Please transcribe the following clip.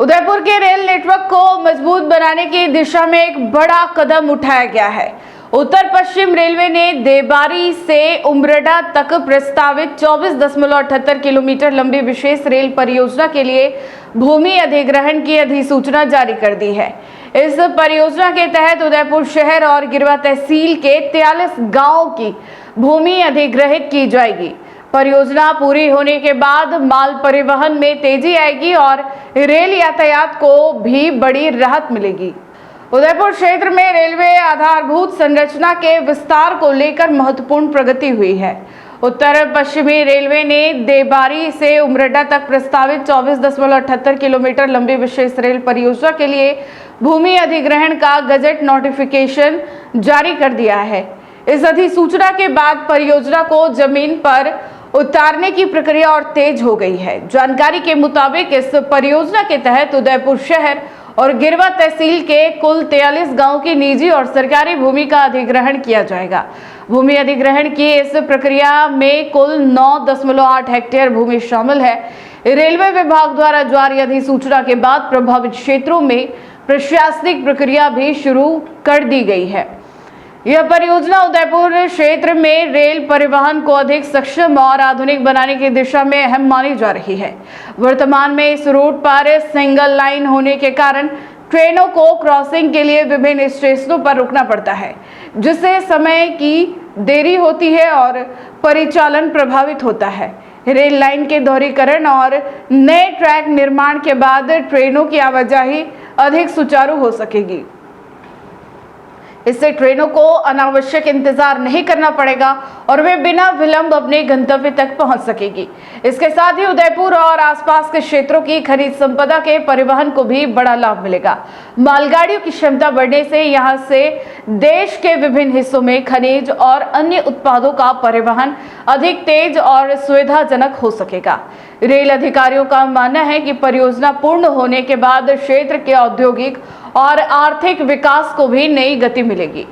उदयपुर के rail network को मजबूत बनाने की दिशा में एक बड़ा कदम उठाया गया है। उत्तर पश्चिम रेलवे ने देबारी से उमरडा तक प्रस्तावित 24.78 किलोमीटर लंबी विशेष रेल परियोजना के लिए भूमि अधिग्रहण की अधिसूचना जारी कर दी है। इस परियोजना के तहत उदयपुर शहर और गिरवा तहसील के 43 गांवों की भूमि अधिग्रहित की जाएगी। परियोजना पूरी होने के बाद माल परिवहन में तेजी आएगी और रेल यातायात को भी बड़ी राहत मिलेगी। उदयपुर क्षेत्र में रेलवे आधारभूत संरचना के विस्तार को लेकर महत्वपूर्ण प्रगति हुई है। उत्तर पश्चिमी रेलवे ने देबारी से उमरडा तक प्रस्तावित 24.78 किलोमीटर लंबी विशेष रेल परियोजना के लिए भूमि अधिग्रहण का गजट नोटिफिकेशन जारी कर दिया है। इस अधिसूचना के बाद परियोजना को जमीन पर उतारने की प्रक्रिया और तेज हो गई है। जानकारी के मुताबिक इस परियोजना के तहत उदयपुर शहर और गिरवा तहसील के कुल 43 गांवों की निजी और सरकारी भूमि का अधिग्रहण किया जाएगा। भूमि अधिग्रहण की इस प्रक्रिया में कुल 9.8 हेक्टेयर भूमि शामिल है। रेलवे विभाग द्वारा जारी अधिसूचना के बाद प्रभावित क्षेत्रों में प्रशासनिक प्रक्रिया भी शुरू कर दी गई है। यह परियोजना उदयपुर क्षेत्र में रेल परिवहन को अधिक सक्षम और आधुनिक बनाने की दिशा में अहम मानी जा रही है। वर्तमान में इस रूट पर सिंगल लाइन होने के कारण ट्रेनों को क्रॉसिंग के लिए विभिन्न स्टेशनों पर रुकना पड़ता है, जिससे समय की देरी होती है और परिचालन प्रभावित होता है। रेल लाइन के दोहरीकरण और नए ट्रैक निर्माण के बाद ट्रेनों की आवाजाही अधिक सुचारू हो सकेगी। इससे ट्रेनों को अनावश्यक इंतजार नहीं करना पड़ेगा और वे बिना विलंब अपने गंतव्य तक पहुंच सकेगी। इसके साथ ही उदयपुर और आसपास के क्षेत्रों की खनिज संपदा के परिवहन को भी बड़ा लाभ मिलेगा। मालगाड़ियों की क्षमता बढ़ने से यहां से देश के विभिन्न हिस्सों में खनिज और अन्य उत्पादों का परिवहन अधिक तेज और सुविधाजनक हो सकेगा। रेल अधिकारियों का मानना है कि परियोजना पूर्ण होने के बाद क्षेत्र के औद्योगिक और आर्थिक विकास को भी नई गति मिलेगी।